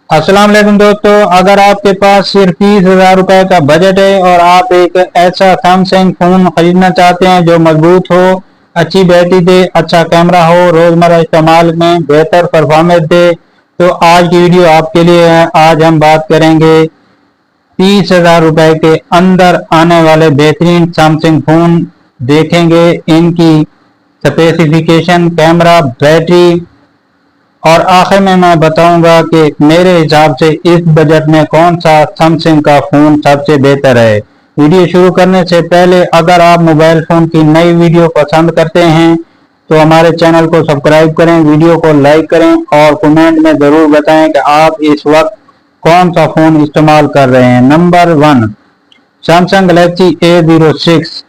अस्सलाम वालेकुम दोस्तों, अगर आपके पास सिर्फ 30,000 रुपए का बजट है और आप एक ऐसा सैमसंग फोन खरीदना चाहते हैं जो मजबूत हो, अच्छी बैटरी दे, अच्छा कैमरा हो, रोजमर्रा इस्तेमाल में बेहतर परफॉर्मेंस दे, तो आज की वीडियो आपके लिए है। आज हम बात करेंगे 30,000 रुपए के अंदर आने वाले बेहतरीन सैमसंग फोन देखेंगे, इनकी स्पेसिफिकेशन, कैमरा, बैटरी और आखिर में मैं बताऊंगा कि मेरे हिसाब से इस बजट में कौन सा सैमसंग का फोन सबसे बेहतर है। वीडियो शुरू करने से पहले अगर आप मोबाइल फोन की नई वीडियो पसंद करते हैं तो हमारे चैनल को सब्सक्राइब करें, वीडियो को लाइक करें और कमेंट में जरूर बताएं कि आप इस वक्त कौन सा फोन इस्तेमाल कर रहे हैं। Number 1, Samsung Galaxy A06।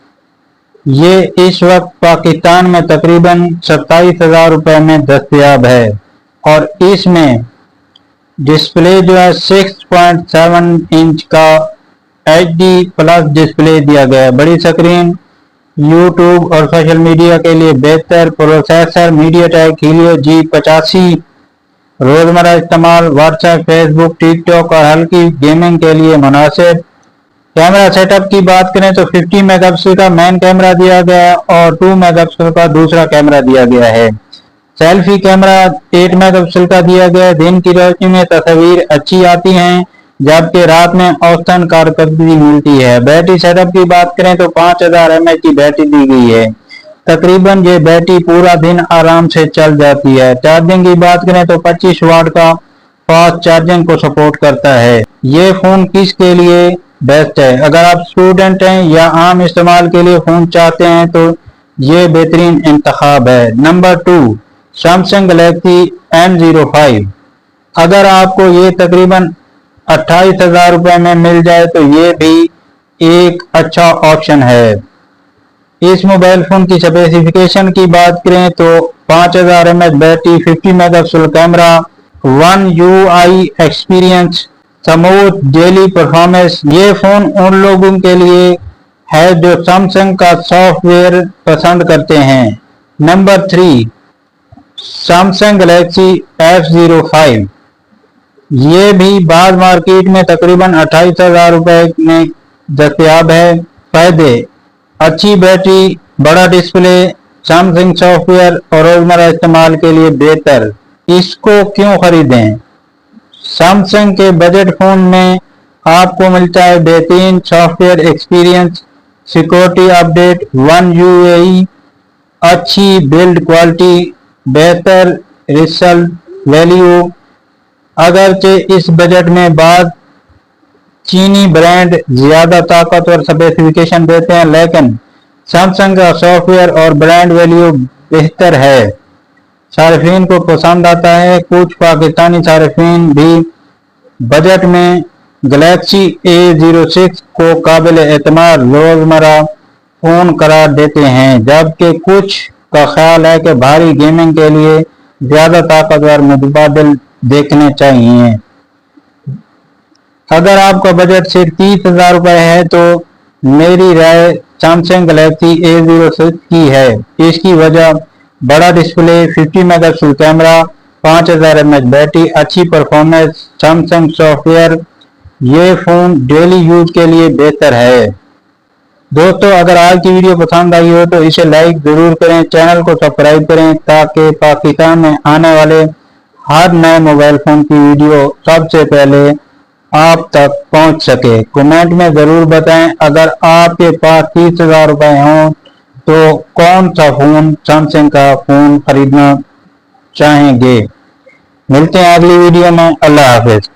ये इस वक्त पाकिस्तान में तकरीबन 27,000 रुपए में दस्तयाब है और इसमें डिस्प्ले जो है 6.7 इंच का HD प्लस डिस्प्ले दिया गया है। बड़ी स्क्रीन, यूट्यूब और सोशल मीडिया के लिए बेहतर प्रोसेसर मीडियाटेक हीलियो G85, रोजमर्रा इस्तेमाल व्हाट्सएप, फेसबुक, टिकटॉक और हल्की गेमिंग के लिए मुनासिब। कैमरा सेटअप की बात करें तो 50 मेगापिक्सल का मेन कैमरा दिया गया है और 2 मेगापिक्सल का दूसरा कैमरा दिया गया है। सेल्फी कैमरा 8 मेगापिक्सल का दिया गया है। दिन की रोशनी में तस्वीर अच्छी आती हैं जबकि रात में औसतन कारकर्दगी मिलती है। बैटरी सेटअप की बात करें तो 5000 mAh की बैटरी दी गई है। तकरीबन ये बैटरी पूरा दिन आराम से चल जाती है। चार्जिंग की बात करें तो 25 वाट का फास्ट चार्जिंग को सपोर्ट करता है। ये फोन किसके लिए बेस्ट है? अगर आप स्टूडेंट हैं या आम इस्तेमाल के लिए फोन चाहते हैं तो ये बेहतरीन इंतखाब है। Number 2, Samsung Galaxy M05। अगर आपको ये तकरीबन 28,000 रुपए में मिल जाए तो ये भी एक अच्छा ऑप्शन है। इस मोबाइल फोन की स्पेसिफिकेशन की बात करें तो 5000 mAh battery, 50 megapixel camera, one UI experience, smooth daily performance. ये फोन उन लोगों के लिए है जो सैमसंग का सॉफ्टवेयर पसंद करते हैं। Number 3, Samsung Galaxy F05। ये भी बाज मार्केट में तकरीबन 28,000 रुपए में दस्तयाब है। फायदे: अच्छी बैटरी, बड़ा डिस्प्ले, सैमसंग सॉफ्टवेयर और रोजमर्रा इस्तेमाल के लिए बेहतर। इसको क्यों खरीदें? सैमसंग के बजट फोन में आपको मिलता है बेहतरीन software experience, security update, one UI, अच्छी बिल्ड क्वालिटी, बेहतर रिसल वैल्यू। अगरचे इस बजट में बाद चीनी ब्रांड ज्यादा ताकतवर स्पेसिफिकेशन देते हैं, लेकिन सैमसंग का सॉफ्टवेयर और ब्रांड वैल्यू बेहतर है, सार्फिन को पसंद आता है। कुछ पाकिस्तानी सार्फिन भी बजट में गैलेक्सी A06 को काबिल एतमाद रोजमर्रा फोन करार देते हैं, जबकि कुछ का ख्याल है कि भारी गेमिंग के लिए ज्यादा ताकतवर मुतबादिल देखने चाहिए। अगर आपका बजट सिर्फ 30,000 रुपए है तो मेरी राय सैमसंग गैलेक्सी A06 की है। इसकी वजह: बड़ा display, 50 megapixel camera, 5000 mAh battery, अच्छी परफॉर्मेंस, सैमसंग सॉफ्टवेयर। ये फोन डेली यूज के लिए बेहतर है। दोस्तों, अगर आज की वीडियो पसंद आई हो तो इसे लाइक जरूर करें, चैनल को सब्सक्राइब करें ताकि पाकिस्तान में आने वाले हर नए मोबाइल फोन की वीडियो सबसे पहले आप तक पहुंच सके। कमेंट में जरूर बताएं अगर आपके पास 30,000 रुपए हों तो कौन सा फोन सैमसंग का फोन खरीदना चाहेंगे। मिलते हैं अगली वीडियो में। अल्लाह हाफिज।